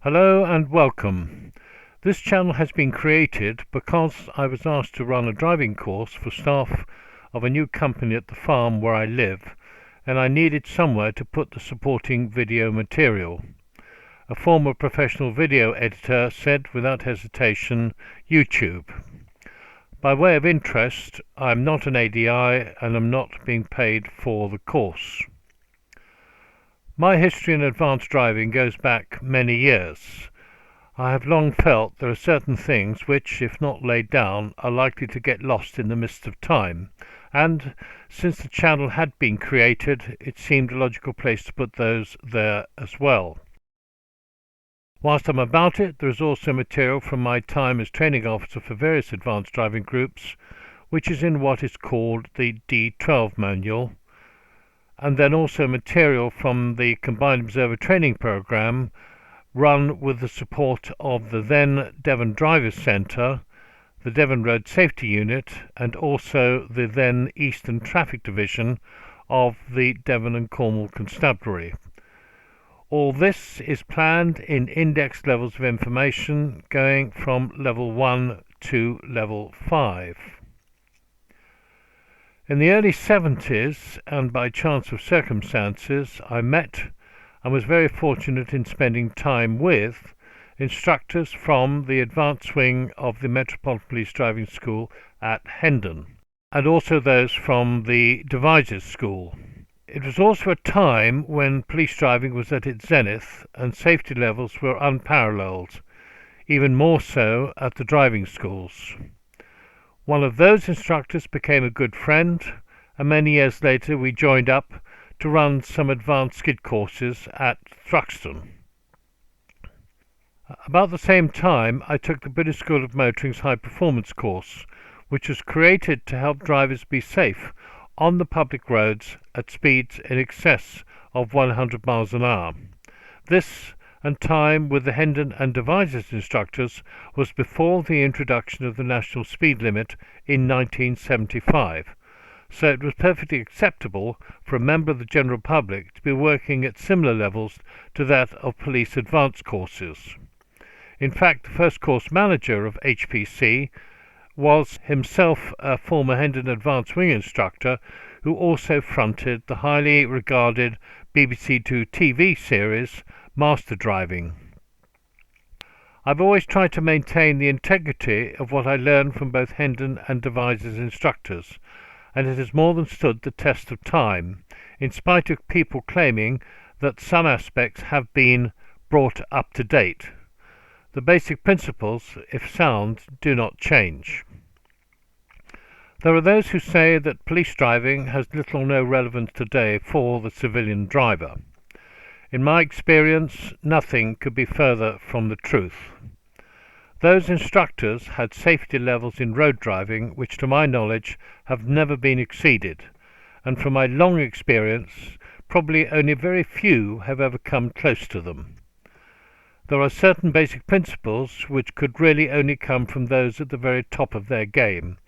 Hello and welcome. This channel has been created because I was asked to run a driving course for staff of a new company at the farm where I live, and I needed somewhere to put the supporting video material. A former professional video editor said without hesitation, YouTube. By way of interest, I am not an ADI and am not being paid for the course. My history in advanced driving goes back many years. I have long felt there are certain things which, if not laid down, are likely to get lost in the mist of time, and since the channel had been created, it seemed a logical place to put those there as well. Whilst I'm about it, there is also material from my time as training officer for various advanced driving groups, which is in what is called the D12 manual, and then also material from the Combined Observer Training Programme run with the support of the then Devon Drivers Centre, the Devon Road Safety Unit, and also the then Eastern Traffic Division of the Devon and Cornwall Constabulary. All this is planned in indexed levels of information going from level 1 to level 5. In the early 70s, and by chance of circumstances, I met and was very fortunate in spending time with instructors from the advanced wing of the Metropolitan Police Driving School at Hendon, and also those from the Devizes School. It was also a time when police driving was at its zenith and safety levels were unparalleled, even more so at the driving schools. One of those instructors became a good friend, and many years later we joined up to run some advanced skid courses at Thruxton. About the same time, I took the British School of Motoring's High Performance course, which was created to help drivers be safe on the public roads at speeds in excess of 100 miles an hour. This and time with the Hendon and Devizes instructors was before the introduction of the national speed limit in 1975, so it was perfectly acceptable for a member of the general public to be working at similar levels to that of police advanced courses. In fact, the first course manager of HPC was himself a former Hendon Advanced Wing instructor who also fronted the highly regarded BBC Two TV series Master Driving. I've always tried to maintain the integrity of what I learned from both Hendon and Devizes instructors, and it has more than stood the test of time, in spite of people claiming that some aspects have been brought up to date. The basic principles, if sound, do not change. There are those who say that police driving has little or no relevance today for the civilian driver. In my experience, nothing could be further from the truth. Those instructors had safety levels in road driving which to my knowledge have never been exceeded, and from my long experience, probably only very few have ever come close to them. There are certain basic principles which could really only come from those at the very top of their game,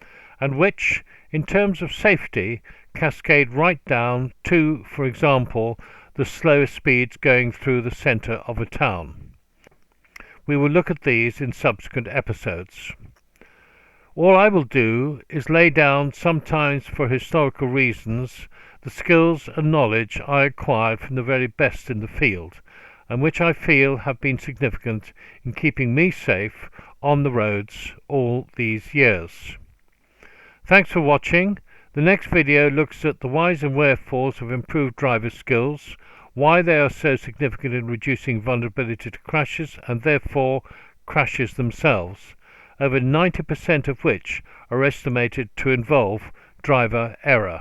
and which, in terms of safety, cascade right down to, for example, the slowest speeds going through the centre of a town. We will look at these in subsequent episodes. All I will do is lay down, sometimes for historical reasons, the skills and knowledge I acquired from the very best in the field, and which I feel have been significant in keeping me safe on the roads all these years. Thanks for watching. The next video looks at the whys and wherefores of improved driver skills, why they are so significant in reducing vulnerability to crashes and therefore crashes themselves, over 90% of which are estimated to involve driver error.